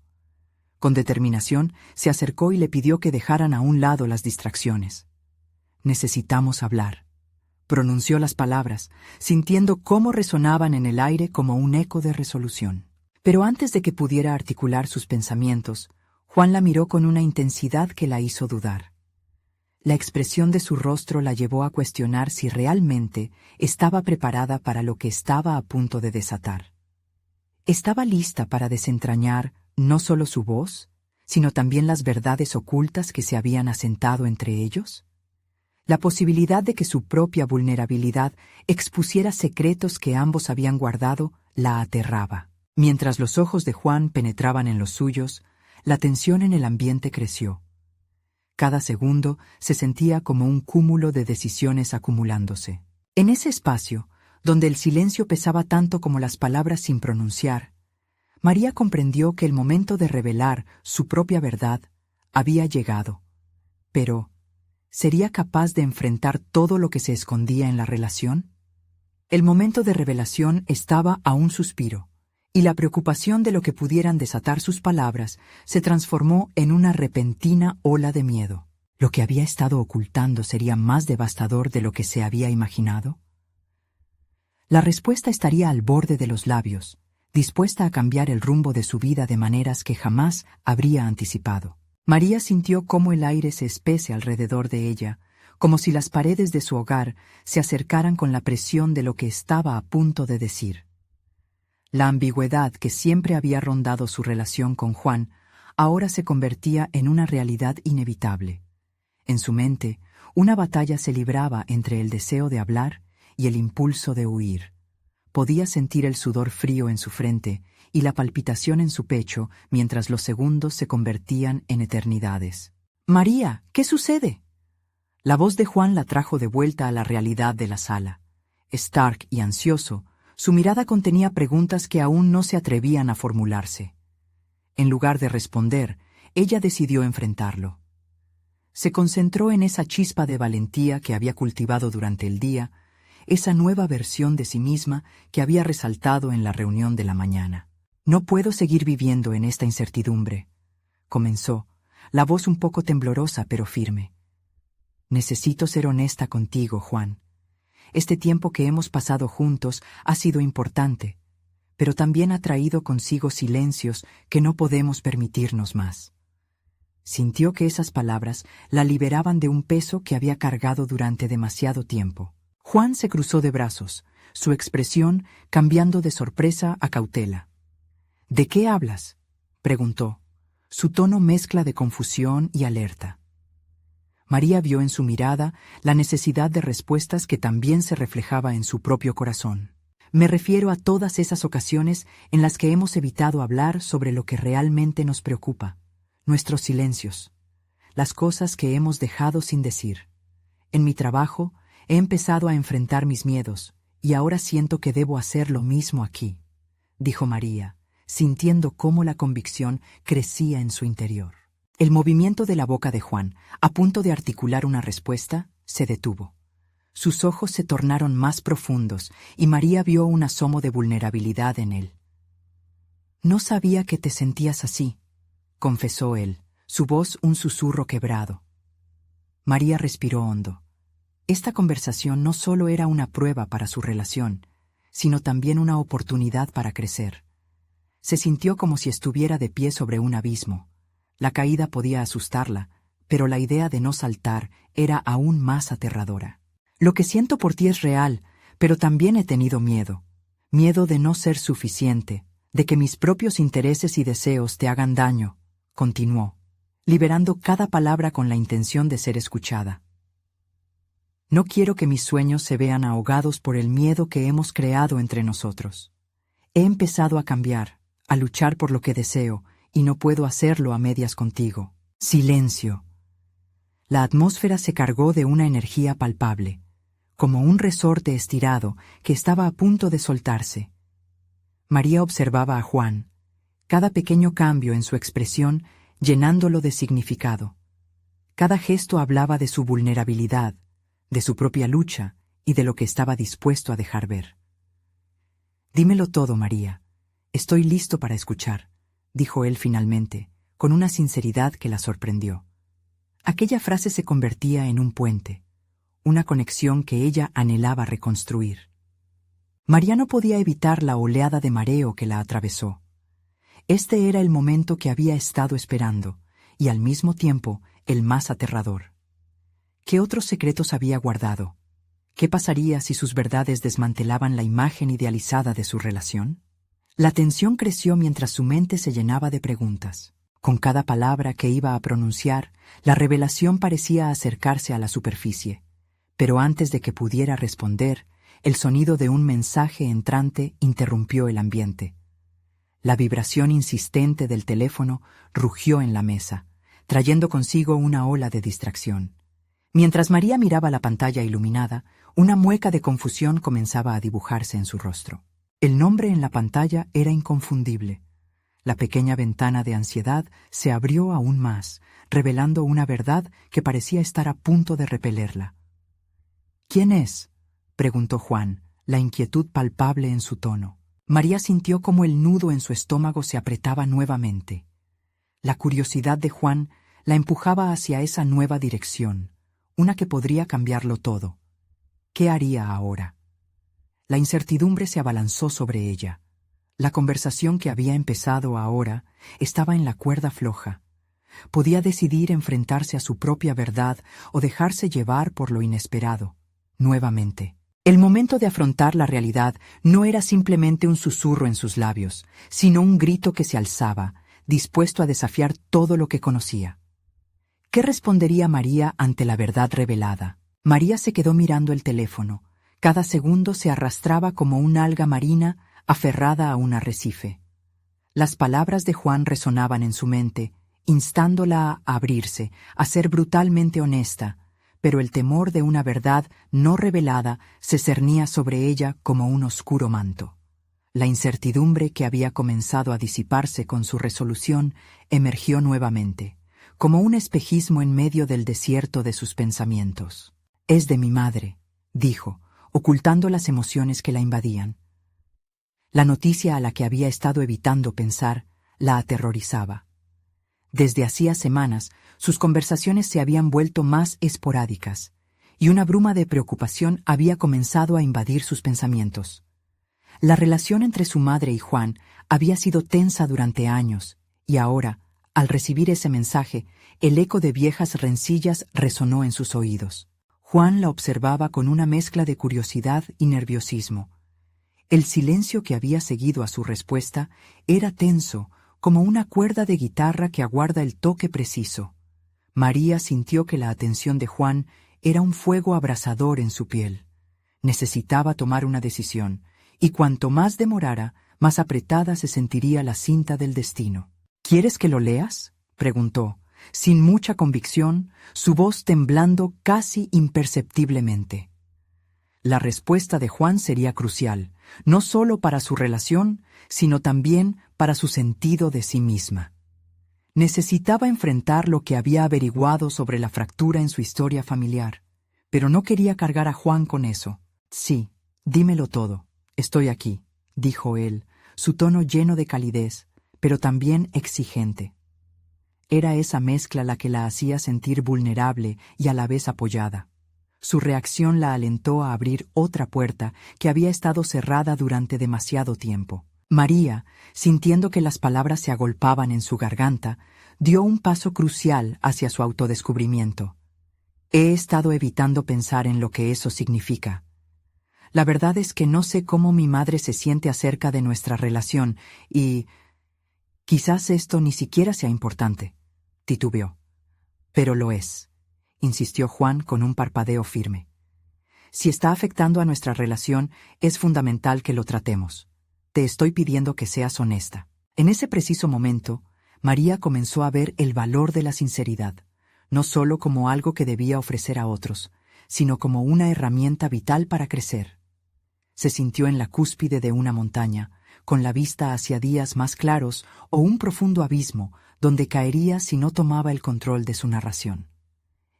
A: Con determinación, se acercó y le pidió que dejaran a un lado las distracciones. «Necesitamos hablar», pronunció las palabras, sintiendo cómo resonaban en el aire como un eco de resolución. Pero antes de que pudiera articular sus pensamientos, Juan la miró con una intensidad que la hizo dudar. La expresión de su rostro la llevó a cuestionar si realmente estaba preparada para lo que estaba a punto de desatar. ¿Estaba lista para desentrañar no solo su voz, sino también las verdades ocultas que se habían asentado entre ellos? La posibilidad de que su propia vulnerabilidad expusiera secretos que ambos habían guardado la aterraba. Mientras los ojos de Juan penetraban en los suyos, la tensión en el ambiente creció. Cada segundo se sentía como un cúmulo de decisiones acumulándose. En ese espacio, donde el silencio pesaba tanto como las palabras sin pronunciar, María comprendió que el momento de revelar su propia verdad había llegado. Pero, ¿sería capaz de enfrentar todo lo que se escondía en la relación? El momento de revelación estaba a un suspiro, y la preocupación de lo que pudieran desatar sus palabras se transformó en una repentina ola de miedo. ¿Lo que había estado ocultando sería más devastador de lo que se había imaginado? La respuesta estaría al borde de los labios, dispuesta a cambiar el rumbo de su vida de maneras que jamás habría anticipado. María sintió cómo el aire se espese alrededor de ella, como si las paredes de su hogar se acercaran con la presión de lo que estaba a punto de decir. La ambigüedad que siempre había rondado su relación con Juan ahora se convertía en una realidad inevitable. En su mente, una batalla se libraba entre el deseo de hablar y el impulso de huir. Podía sentir el sudor frío en su frente y la palpitación en su pecho mientras los segundos se convertían en eternidades. «María, ¿qué sucede?». La voz de Juan la trajo de vuelta a la realidad de la sala. Stark y ansioso, su mirada contenía preguntas que aún no se atrevían a formularse. En lugar de responder, ella decidió enfrentarlo. Se concentró en esa chispa de valentía que había cultivado durante el día, esa nueva versión de sí misma que había resaltado en la reunión de la mañana. «No puedo seguir viviendo en esta incertidumbre», comenzó, la voz un poco temblorosa pero firme. «Necesito ser honesta contigo, Juan. Este tiempo que hemos pasado juntos ha sido importante, pero también ha traído consigo silencios que no podemos permitirnos más». Sintió que esas palabras la liberaban de un peso que había cargado durante demasiado tiempo. Juan se cruzó de brazos, su expresión cambiando de sorpresa a cautela. «¿De qué hablas?», preguntó, su tono mezcla de confusión y alerta. María vio en su mirada la necesidad de respuestas que también se reflejaba en su propio corazón. «Me refiero a todas esas ocasiones en las que hemos evitado hablar sobre lo que realmente nos preocupa, nuestros silencios, las cosas que hemos dejado sin decir. En mi trabajo he empezado a enfrentar mis miedos y ahora siento que debo hacer lo mismo aquí», dijo María, sintiendo cómo la convicción crecía en su interior. El movimiento de la boca de Juan, a punto de articular una respuesta, se detuvo. Sus ojos se tornaron más profundos y María vio un asomo de vulnerabilidad en él. «No sabía que te sentías así», confesó él, su voz un susurro quebrado. María respiró hondo. Esta conversación no solo era una prueba para su relación, sino también una oportunidad para crecer. Se sintió como si estuviera de pie sobre un abismo. La caída podía asustarla, pero la idea de no saltar era aún más aterradora. «Lo que siento por ti es real, pero también he tenido miedo. Miedo de no ser suficiente, de que mis propios intereses y deseos te hagan daño», continuó, liberando cada palabra con la intención de ser escuchada. «No quiero que mis sueños se vean ahogados por el miedo que hemos creado entre nosotros. He empezado a cambiar, a luchar por lo que deseo, y no puedo hacerlo a medias contigo». Silencio. La atmósfera se cargó de una energía palpable, como un resorte estirado que estaba a punto de soltarse. María observaba a Juan, cada pequeño cambio en su expresión llenándolo de significado. Cada gesto hablaba de su vulnerabilidad, de su propia lucha y de lo que estaba dispuesto a dejar ver. «Dímelo todo, María. Estoy listo para escuchar», dijo él finalmente, con una sinceridad que la sorprendió. Aquella frase se convertía en un puente, una conexión que ella anhelaba reconstruir. María no podía evitar la oleada de mareo que la atravesó. Este era el momento que había estado esperando, y al mismo tiempo el más aterrador. ¿Qué otros secretos había guardado? ¿Qué pasaría si sus verdades desmantelaban la imagen idealizada de su relación? La tensión creció mientras su mente se llenaba de preguntas. Con cada palabra que iba a pronunciar, la revelación parecía acercarse a la superficie. Pero antes de que pudiera responder, el sonido de un mensaje entrante interrumpió el ambiente. La vibración insistente del teléfono rugió en la mesa, trayendo consigo una ola de distracción. Mientras María miraba la pantalla iluminada, una mueca de confusión comenzaba a dibujarse en su rostro. El nombre en la pantalla era inconfundible: La pequeña ventana de ansiedad se abrió aún más, revelando una verdad que parecía estar a punto de repelerla. —¿Quién es? —preguntó Juan, la inquietud palpable en su tono. María sintió como el nudo en su estómago se apretaba nuevamente. La curiosidad de Juan la empujaba hacia esa nueva dirección, una que podría cambiarlo todo. ¿Qué haría ahora? La incertidumbre se abalanzó sobre ella. La conversación que había empezado ahora estaba en la cuerda floja. Podía decidir enfrentarse a su propia verdad o dejarse llevar por lo inesperado. Nuevamente. El momento de afrontar la realidad no era simplemente un susurro en sus labios, sino un grito que se alzaba, dispuesto a desafiar todo lo que conocía. ¿Qué respondería María ante la verdad revelada? María se quedó mirando el teléfono. Cada segundo se arrastraba como una alga marina aferrada a un arrecife. Las palabras de Juan resonaban en su mente, instándola a abrirse, a ser brutalmente honesta, pero el temor de una verdad no revelada se cernía sobre ella como un oscuro manto. La incertidumbre que había comenzado a disiparse con su resolución emergió nuevamente, como un espejismo en medio del desierto de sus pensamientos. «Es de mi madre», dijo, ocultando las emociones que la invadían. La noticia a la que había estado evitando pensar la aterrorizaba. Desde hacía semanas, sus conversaciones se habían vuelto más esporádicas, y una bruma de preocupación había comenzado a invadir sus pensamientos. La relación entre su madre y Juan había sido tensa durante años, y ahora, al recibir ese mensaje, el eco de viejas rencillas resonó en sus oídos. Juan la observaba con una mezcla de curiosidad y nerviosismo. El silencio que había seguido a su respuesta era tenso, como una cuerda de guitarra que aguarda el toque preciso. María sintió que la atención de Juan era un fuego abrasador en su piel. Necesitaba tomar una decisión, y cuanto más demorara, más apretada se sentiría la cinta del destino. —¿Quieres que lo leas? —preguntó, sin mucha convicción, su voz temblando casi imperceptiblemente. La respuesta de Juan sería crucial, no solo para su relación, sino también para su sentido de sí misma. Necesitaba enfrentar lo que había averiguado sobre la fractura en su historia familiar, pero no quería cargar a Juan con eso. —Sí, dímelo todo. Estoy aquí —dijo él, su tono lleno de calidez, pero también exigente. Era esa mezcla la que la hacía sentir vulnerable y a la vez apoyada. Su reacción la alentó a abrir otra puerta que había estado cerrada durante demasiado tiempo. María, sintiendo que las palabras se agolpaban en su garganta, dio un paso crucial hacia su autodescubrimiento. He estado evitando pensar en lo que eso significa. La verdad es que no sé cómo mi madre se siente acerca de nuestra relación y quizás esto ni siquiera sea importante, titubeó. Pero lo es, insistió Juan con un parpadeo firme. Si está afectando a nuestra relación, es fundamental que lo tratemos. Te estoy pidiendo que seas honesta. En ese preciso momento, María comenzó a ver el valor de la sinceridad, no solo como algo que debía ofrecer a otros, sino como una herramienta vital para crecer. Se sintió en la cúspide de una montaña, con la vista hacia días más claros o un profundo abismo donde caería si no tomaba el control de su narración.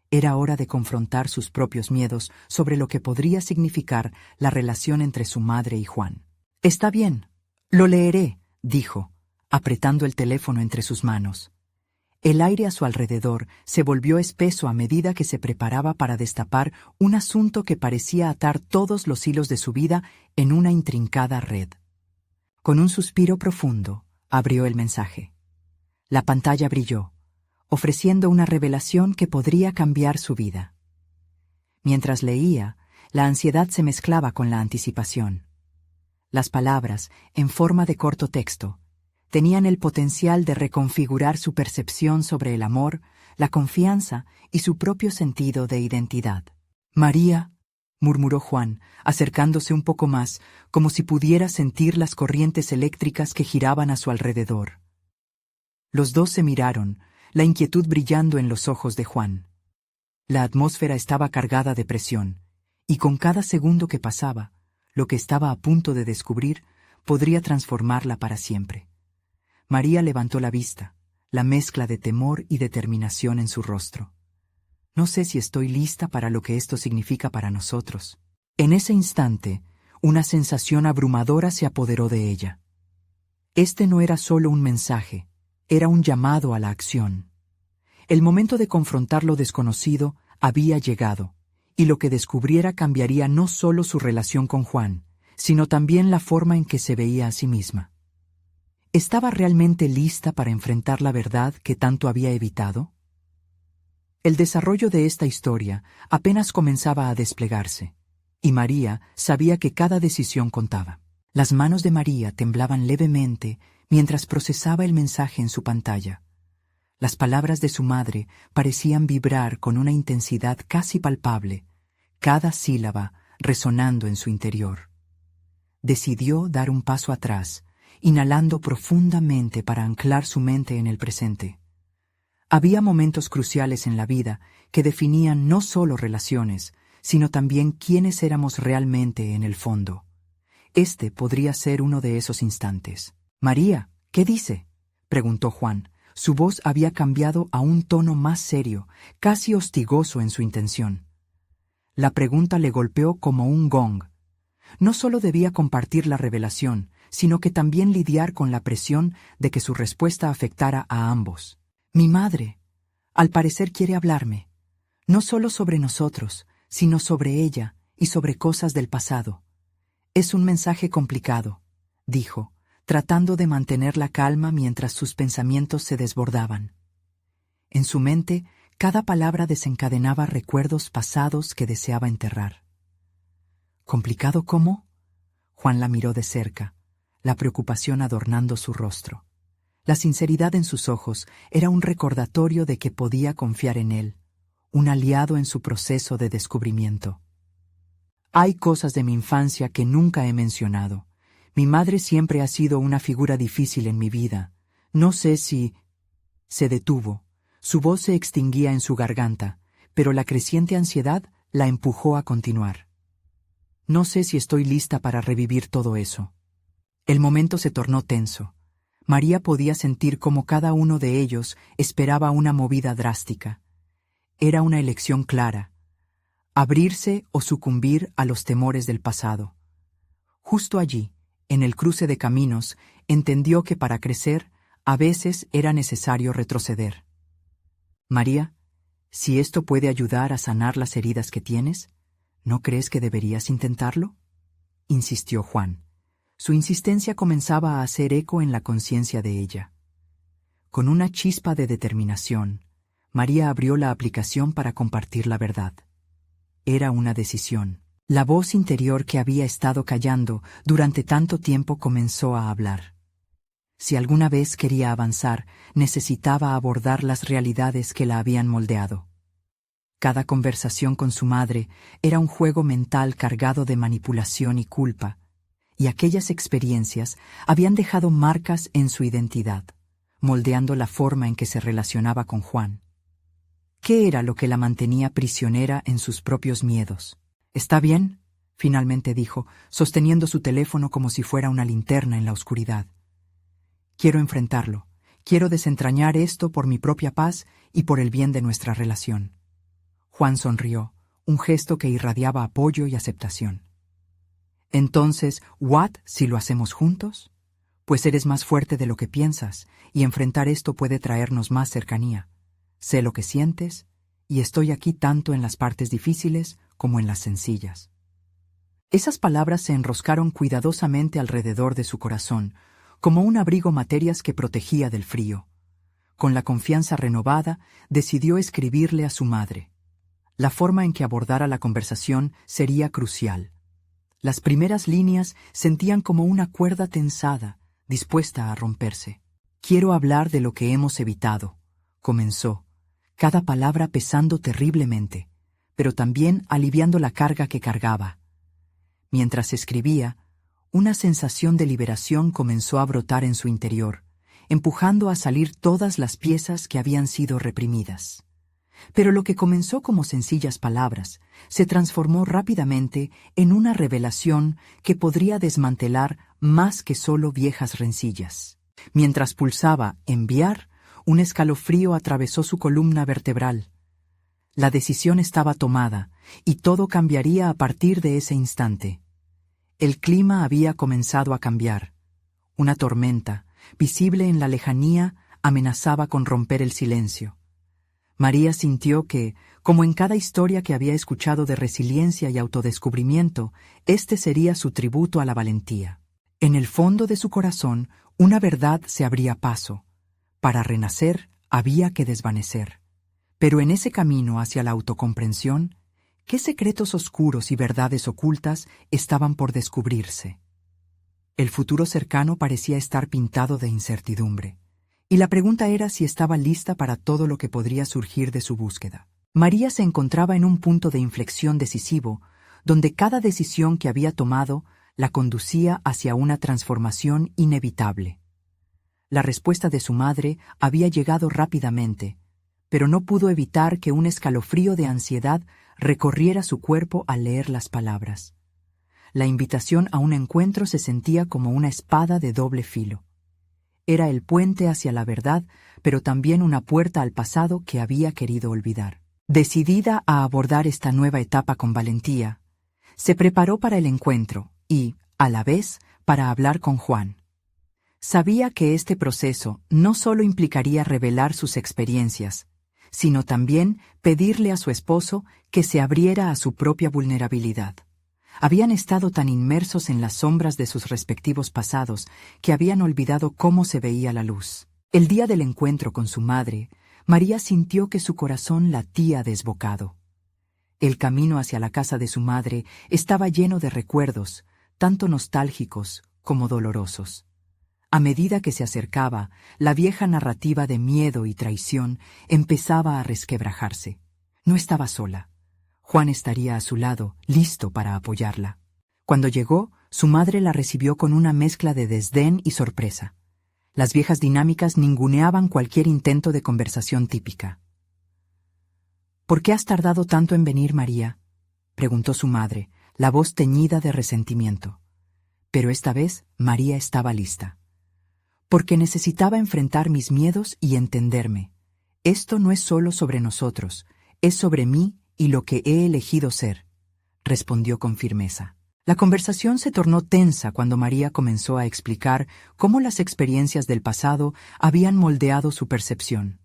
A: Era hora de confrontar sus propios miedos sobre lo que podría significar la relación entre su madre y Juan. «Está bien, lo leeré», dijo, apretando el teléfono entre sus manos. El aire a su alrededor se volvió espeso a medida que se preparaba para destapar un asunto que parecía atar todos los hilos de su vida en una intrincada red. Con un suspiro profundo, abrió el mensaje. La pantalla brilló, ofreciendo una revelación que podría cambiar su vida. Mientras leía, la ansiedad se mezclaba con la anticipación. Las palabras, en forma de corto texto, tenían el potencial de reconfigurar su percepción sobre el amor, la confianza y su propio sentido de identidad. «María», murmuró Juan, acercándose un poco más, como si pudiera sentir las corrientes eléctricas que giraban a su alrededor. Los dos se miraron, la inquietud brillando en los ojos de Juan. La atmósfera estaba cargada de presión, y con cada segundo que pasaba, lo que estaba a punto de descubrir podría transformarla para siempre. María levantó la vista, la mezcla de temor y determinación en su rostro. No sé si estoy lista para lo que esto significa para nosotros. En ese instante, una sensación abrumadora se apoderó de ella. Este no era solo un mensaje, era un llamado a la acción. El momento de confrontar lo desconocido había llegado, y lo que descubriera cambiaría no solo su relación con Juan, sino también la forma en que se veía a sí misma. ¿Estaba realmente lista para enfrentar la verdad que tanto había evitado? El desarrollo de esta historia apenas comenzaba a desplegarse, y María sabía que cada decisión contaba. Las manos de María temblaban levemente mientras procesaba el mensaje en su pantalla. Las palabras de su madre parecían vibrar con una intensidad casi palpable, cada sílaba resonando en su interior. Decidió dar un paso atrás, inhalando profundamente para anclar su mente en el presente. Había momentos cruciales en la vida que definían no solo relaciones, sino también quiénes éramos realmente en el fondo. Este podría ser uno de esos instantes. «María, ¿qué dice?», preguntó Juan. Su voz había cambiado a un tono más serio, casi hostigoso en su intención. La pregunta le golpeó como un gong. No solo debía compartir la revelación, sino que también lidiar con la presión de que su respuesta afectara a ambos. «Mi madre, al parecer quiere hablarme, no solo sobre nosotros, sino sobre ella y sobre cosas del pasado. Es un mensaje complicado», dijo, tratando de mantener la calma mientras sus pensamientos se desbordaban. En su mente, cada palabra desencadenaba recuerdos pasados que deseaba enterrar. «¿Complicado cómo?», Juan la miró de cerca, la preocupación adornando su rostro. La sinceridad en sus ojos era un recordatorio de que podía confiar en él, un aliado en su proceso de descubrimiento. «Hay cosas de mi infancia que nunca he mencionado. Mi madre siempre ha sido una figura difícil en mi vida. No sé si...» Se detuvo. Su voz se extinguía en su garganta, pero la creciente ansiedad la empujó a continuar. «No sé si estoy lista para revivir todo eso». El momento se tornó tenso. María podía sentir cómo cada uno de ellos esperaba una movida drástica. Era una elección clara: abrirse o sucumbir a los temores del pasado. Justo allí, en el cruce de caminos, entendió que para crecer, a veces era necesario retroceder. «María, si esto puede ayudar a sanar las heridas que tienes, ¿no crees que deberías intentarlo?», insistió Juan. Su insistencia comenzaba a hacer eco en la conciencia de ella. Con una chispa de determinación, María abrió la aplicación para compartir la verdad. Era una decisión. La voz interior que había estado callando durante tanto tiempo comenzó a hablar. Si alguna vez quería avanzar, necesitaba abordar las realidades que la habían moldeado. Cada conversación con su madre era un juego mental cargado de manipulación y culpa, y aquellas experiencias habían dejado marcas en su identidad, moldeando la forma en que se relacionaba con Juan. ¿Qué era lo que la mantenía prisionera en sus propios miedos? «¿Está bien?», finalmente dijo, sosteniendo su teléfono como si fuera una linterna en la oscuridad. «Quiero enfrentarlo. Quiero desentrañar esto por mi propia paz y por el bien de nuestra relación». Juan sonrió, un gesto que irradiaba apoyo y aceptación. «Entonces, ¿what si lo hacemos juntos? Pues eres más fuerte de lo que piensas, y enfrentar esto puede traernos más cercanía. Sé lo que sientes, y estoy aquí tanto en las partes difíciles como en las sencillas». Esas palabras se enroscaron cuidadosamente alrededor de su corazón, como un abrigo materias que protegía del frío. Con la confianza renovada, decidió escribirle a su madre. La forma en que abordara la conversación sería crucial. Las primeras líneas sentían como una cuerda tensada, dispuesta a romperse. «Quiero hablar de lo que hemos evitado», comenzó, cada palabra pesando terriblemente, pero también aliviando la carga que cargaba. Mientras escribía, una sensación de liberación comenzó a brotar en su interior, empujando a salir todas las piezas que habían sido reprimidas. Pero lo que comenzó como sencillas palabras se transformó rápidamente en una revelación que podría desmantelar más que solo viejas rencillas. Mientras pulsaba enviar, un escalofrío atravesó su columna vertebral. La decisión estaba tomada, y todo cambiaría a partir de ese instante. El clima había comenzado a cambiar. Una tormenta, visible en la lejanía, amenazaba con romper el silencio. María sintió que, como en cada historia que había escuchado de resiliencia y autodescubrimiento, este sería su tributo a la valentía. En el fondo de su corazón, una verdad se abría paso. Para renacer, había que desvanecer. Pero en ese camino hacia la autocomprensión, ¿qué secretos oscuros y verdades ocultas estaban por descubrirse? El futuro cercano parecía estar pintado de incertidumbre, y la pregunta era si estaba lista para todo lo que podría surgir de su búsqueda. María se encontraba en un punto de inflexión decisivo, donde cada decisión que había tomado la conducía hacia una transformación inevitable. La respuesta de su madre había llegado rápidamente, pero no pudo evitar que un escalofrío de ansiedad recorriera su cuerpo al leer las palabras. La invitación a un encuentro se sentía como una espada de doble filo. Era el puente hacia la verdad, pero también una puerta al pasado que había querido olvidar. Decidida a abordar esta nueva etapa con valentía, se preparó para el encuentro y, a la vez, para hablar con Juan. Sabía que este proceso no solo implicaría revelar sus experiencias, sino también pedirle a su esposo que se abriera a su propia vulnerabilidad. Habían estado tan inmersos en las sombras de sus respectivos pasados que habían olvidado cómo se veía la luz. El día del encuentro con su madre, María sintió que su corazón latía desbocado. El camino hacia la casa de su madre estaba lleno de recuerdos, tanto nostálgicos como dolorosos. A medida que se acercaba, la vieja narrativa de miedo y traición empezaba a resquebrajarse. No estaba sola. Juan estaría a su lado, listo para apoyarla. Cuando llegó, su madre la recibió con una mezcla de desdén y sorpresa. Las viejas dinámicas ninguneaban cualquier intento de conversación típica. «¿Por qué has tardado tanto en venir, María?», preguntó su madre, la voz teñida de resentimiento. Pero esta vez María estaba lista. «Porque necesitaba enfrentar mis miedos y entenderme. Esto no es solo sobre nosotros, es sobre mí y lo que he elegido ser», respondió con firmeza. La conversación se tornó tensa cuando María comenzó a explicar cómo las experiencias del pasado habían moldeado su percepción.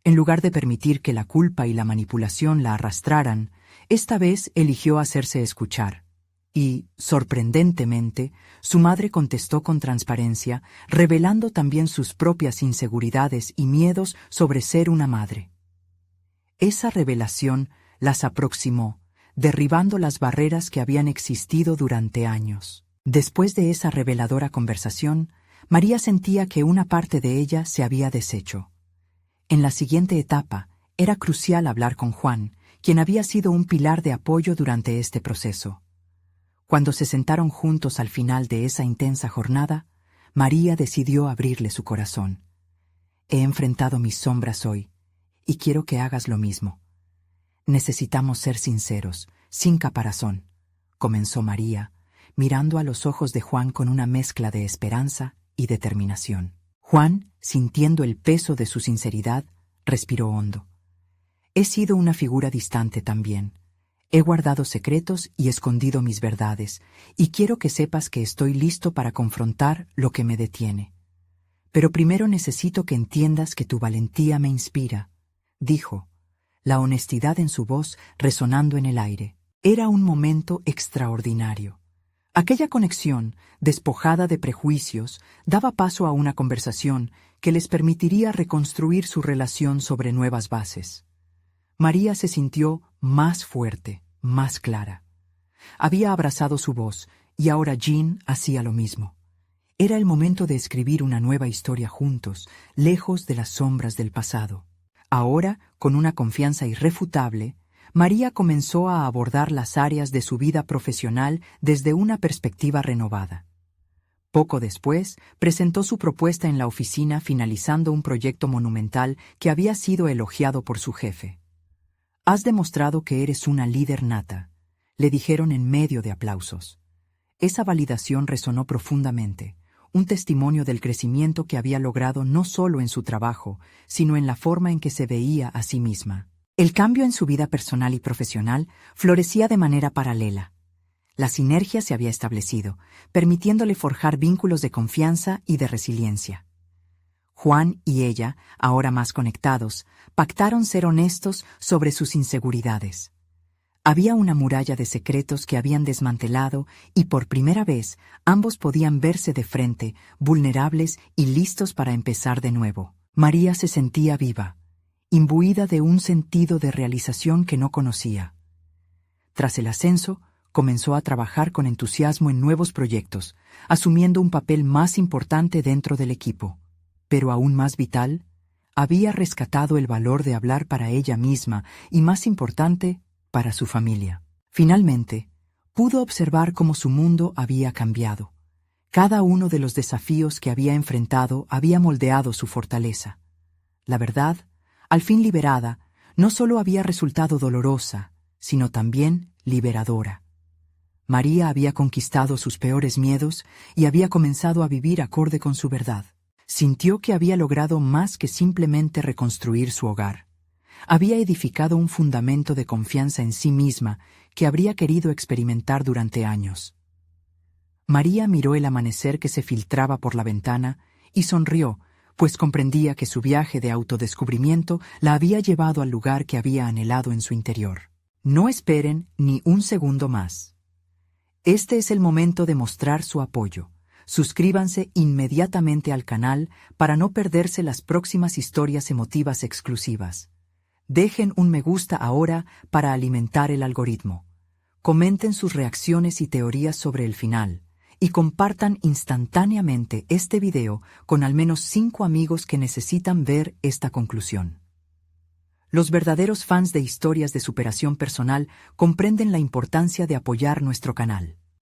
A: En lugar de permitir que la culpa y la manipulación la arrastraran, esta vez eligió hacerse escuchar. Y, sorprendentemente, su madre contestó con transparencia, revelando también sus propias inseguridades y miedos sobre ser una madre. Esa revelación las aproximó, derribando las barreras que habían existido durante años. Después de esa reveladora conversación, María sentía que una parte de ella se había deshecho. En la siguiente etapa, era crucial hablar con Juan, quien había sido un pilar de apoyo durante este proceso. Cuando se sentaron juntos al final de esa intensa jornada, María decidió abrirle su corazón. «He enfrentado mis sombras hoy, y quiero que hagas lo mismo. Necesitamos ser sinceros, sin caparazón», comenzó María, mirando a los ojos de Juan con una mezcla de esperanza y determinación. Juan, sintiendo el peso de su sinceridad, respiró hondo. «He sido una figura distante también. He guardado secretos y escondido mis verdades, y quiero que sepas que estoy listo para confrontar lo que me detiene. Pero primero necesito que entiendas que tu valentía me inspira», dijo, la honestidad en su voz resonando en el aire. Era un momento extraordinario. Aquella conexión, despojada de prejuicios, daba paso a una conversación que les permitiría reconstruir su relación sobre nuevas bases. María se sintió más fuerte, más clara. Había abrazado su voz, y ahora Jean hacía lo mismo. Era el momento de escribir una nueva historia juntos, lejos de las sombras del pasado. Ahora, con una confianza irrefutable, María comenzó a abordar las áreas de su vida profesional desde una perspectiva renovada. Poco después, presentó su propuesta en la oficina finalizando un proyecto monumental que había sido elogiado por su jefe. «Has demostrado que eres una líder nata», le dijeron en medio de aplausos. Esa validación resonó profundamente, un testimonio del crecimiento que había logrado no solo en su trabajo, sino en la forma en que se veía a sí misma. El cambio en su vida personal y profesional florecía de manera paralela. La sinergia se había establecido, permitiéndole forjar vínculos de confianza y de resiliencia. Juan y ella, ahora más conectados, pactaron ser honestos sobre sus inseguridades. Había una muralla de secretos que habían desmantelado y por primera vez ambos podían verse de frente, vulnerables y listos para empezar de nuevo. María se sentía viva, imbuida de un sentido de realización que no conocía. Tras el ascenso, comenzó a trabajar con entusiasmo en nuevos proyectos, asumiendo un papel más importante dentro del equipo. Pero aún más vital, había rescatado el valor de hablar para ella misma y, más importante, para su familia. Finalmente, pudo observar cómo su mundo había cambiado. Cada uno de los desafíos que había enfrentado había moldeado su fortaleza. La verdad, al fin liberada, no solo había resultado dolorosa, sino también liberadora. María había conquistado sus peores miedos y había comenzado a vivir acorde con su verdad. Sintió que había logrado más que simplemente reconstruir su hogar. Había edificado un fundamento de confianza en sí misma que habría querido experimentar durante años. María miró el amanecer que se filtraba por la ventana y sonrió, pues comprendía que su viaje de autodescubrimiento la había llevado al lugar que había anhelado en su interior. No esperen ni un segundo más. Este es el momento de mostrar su apoyo. Suscríbanse inmediatamente al canal para no perderse las próximas historias emotivas exclusivas. Dejen un me gusta ahora para alimentar el algoritmo. Comenten sus reacciones y teorías sobre el final y compartan instantáneamente este video con al menos 5 amigos que necesitan ver esta conclusión. Los verdaderos fans de historias de superación personal comprenden la importancia de apoyar nuestro canal.